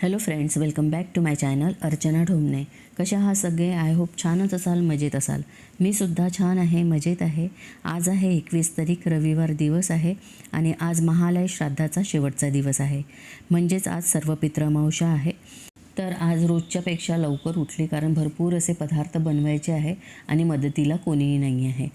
Hello friends, welcome back to my channel Archana Dhomne. कशा आहात सगळे? आय होप छानच असाल, मजेत असाल. मी सुद्धा छान आहे, मजेत आहे. आज आहे 21 तारीख, रविवार दिवस आहे आणि आज महालय श्राद्धाचा शेवटचा दिवस आहे. म्हणजेच आज सर्व पितृअमावस्या आहे. तर आज रोजच्यापेक्षा लवकर उठली कारण भरपूर असे पदार्थ बनवायचे आहे आणि मदतीला कोणीही नाही आहे.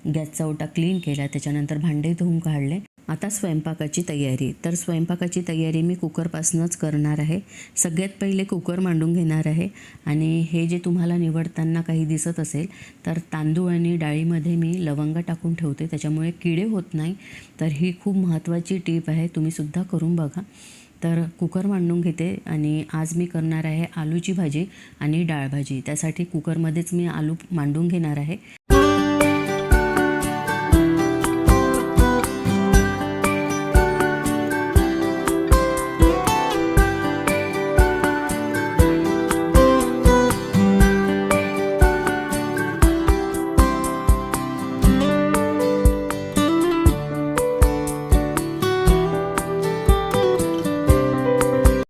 गॅसचा ओटा क्लीन केला, त्याच्यानंतर भांडे धुवून काढले. आता स्वयंपाकाची तयारी. तर स्वयंपाकाची तयारी मी कुकरपासूनच करणार आहे. सगळ्यात पहिले कुकर मांडून घेणार आहे आणि हे जे तुम्हाला निवडताना काही दिसत असेल तर तांदूळ आणि डाळीमध्ये मी लवंग टाकून ठेवते, त्याच्यामुळे किडे होत नाही. तर ही खूप महत्त्वाची टिप आहे, तुम्हीसुद्धा करून बघा. तर कुकर मांडून घेते आणि आज मी करणार आहे आलूची भाजी आणि डाळ भाजी. त्यासाठी कुकरमध्येच मी आलू मांडून घेणार आहे.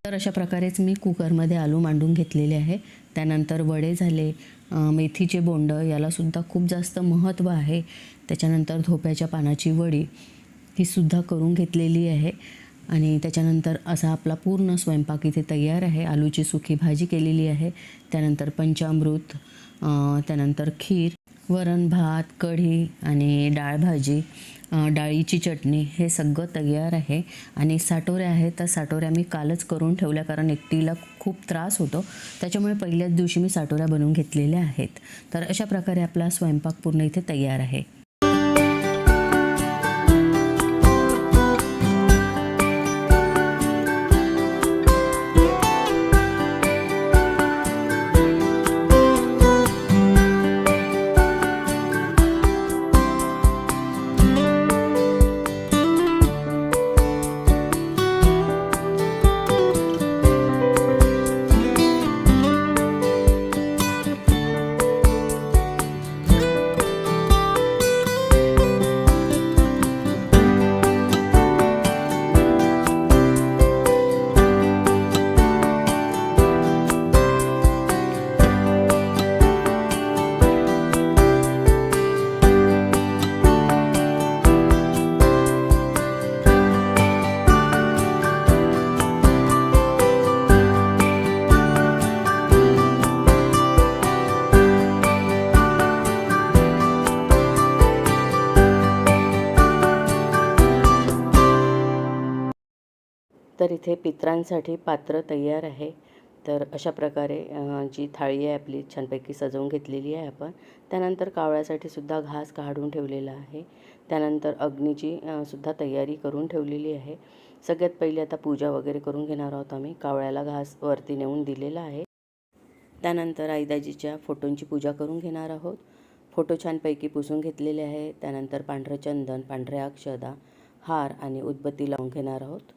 तर अशा प्रकारेच मी कुकरमध्ये आलू मांडून घेतलेले आहे. त्यानंतर वडे झाले, मेथीचे बोंड, यालासुद्धा खूप जास्त महत्त्व आहे. त्याच्यानंतर धोप्याच्या पानाची वडी ही सुद्धा करून घेतलेली आहे आणि त्याच्यानंतर असा आपला पूर्ण स्वयंपाक इथे तयार आहे. आलूची सुकी भाजी केलेली आहे, त्यानंतर पंचामृत, त्यानंतर खीर, वरण भात, कढी आणि डाळ भाजी, डाळीची चटणी, हे सगळं तयार आहे. आणि साटोऱ्या आहेत, तर साटोऱ्या मी कालच करून ठेवल्या कारण एकटीला खूप त्रास होतो, त्याच्यामुळे पहिल्याच दिवशी मी साटोऱ्या बनवून घेतलेल्या आहेत. तर अशा प्रकारे आपला स्वयंपाक पूर्ण इथे तयार आहे. तर इथे पितरांसाठी पात्र तयार आहे. तर अशा प्रकारे जी थाळी आहे आपली छानपैकी सजवून घेतलेली आहे आपण. त्यानंतर कावळ्यासाठी सुद्धा घास काढून ठेवलेला आहे. त्यानंतर अग्नीची सुद्धा तयारी करून ठेवलेली आहे. सगळ्यात पहिले आता पूजा वगैरे करून घेणार आहोत आम्ही. कावळ्याला घास वरती नेऊन दिलेला आहे. त्यानंतर आईदाजीच्या फोटोंची पूजा करून घेणार आहोत. फोटो छानपैकी पुसून घेतलेले आहे. त्यानंतर पांढरं चंदन, पांढऱ्या अक्षदा, हार आणि उदबत्ती लावून घेणार आहोत.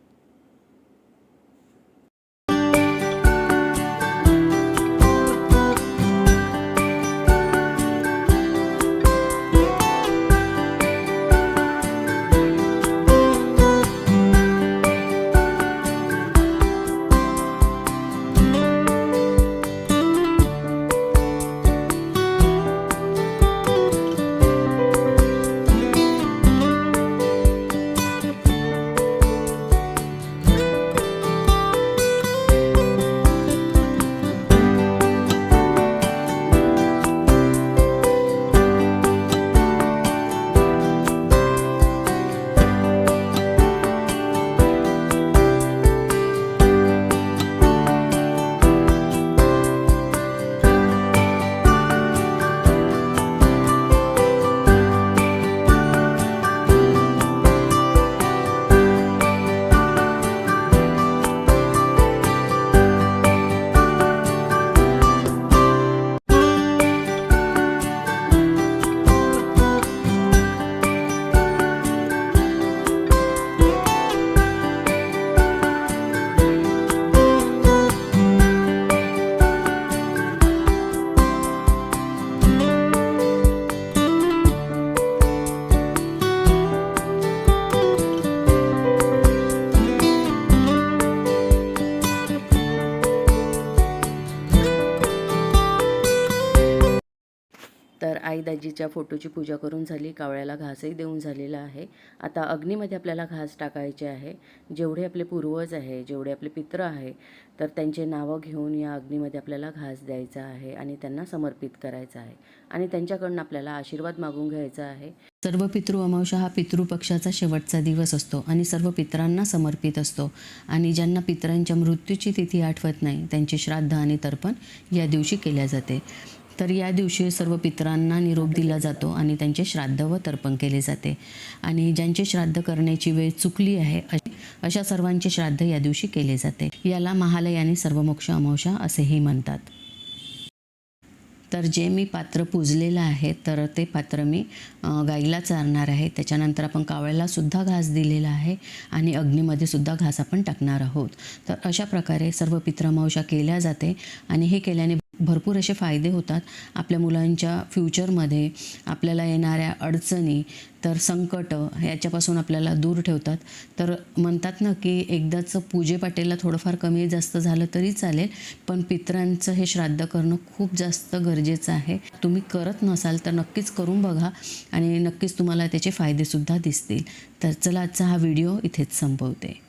आई दाजीच्या फोटोची पूजा करून झाली, कावळ्याला घासही देऊन झालेला आहे. आता अग्नीमध्ये आपल्याला घास टाकायचे आहे. जेवढे आपले पूर्वज आहे, जेवढे आपले पित्र आहे, तर त्यांचे नावं घेऊन या अग्नीमध्ये आपल्याला घास द्यायचा आहे आणि त्यांना समर्पित करायचा आहे आणि त्यांच्याकडून आपल्याला आशीर्वाद मागून घ्यायचा आहे. सर्व पितृ अमावस्या हा पितृपक्षाचा शेवटचा दिवस असतो आणि सर्व पितरांना समर्पित असतो आणि ज्यांना पितरांच्या मृत्यूची तिथी आठवत नाही त्यांचे श्राद्ध आणि तर्पण या दिवशी केल्या जाते. तर या दिवशी सर्व पितरांना निरोप दिला जातो आणि त्यांचे श्राद्ध व तर्पण केले जाते आणि ज्यांचे श्राद्ध करण्याची वेळ चुकली आहे अशा सर्वांचे श्राद्ध या दिवशी केले जाते. याला महालयाने सर्वमोक्ष अमावस्या असेही म्हणतात. तर जे मी पात्र पूजलेलं आहे तर ते पात्र मी गाईला चारणार आहे. त्याच्यानंतर आपण कावळ्यालासुद्धा घास दिलेला आहे आणि अग्नीमध्ये सुद्धा घास आपण टाकणार आहोत. तर अशा प्रकारे सर्व पितृ अमावस्या केल्या जाते आणि हे केल्याने भरपूर असे फायदे होतात. आपल्या मुलांच्या फ्युचरमध्ये आपल्याला येणाऱ्या अडचणी तर संकट याच्यापासून आपल्याला दूर ठेवतात. तर म्हणतात ना की एकदाचं पूजेपाटेला थोडंफार कमी जास्त झालं तरी चालेल, पण पितरांचं हे श्राद्ध करणं खूप जास्त गरजेचं आहे. तुम्ही करत नसाल तर नक्कीच करून बघा आणि नक्कीच तुम्हाला त्याचे फायदेसुद्धा दिसतील. तर चला आजचा हा व्हिडिओ इथेच संपवते.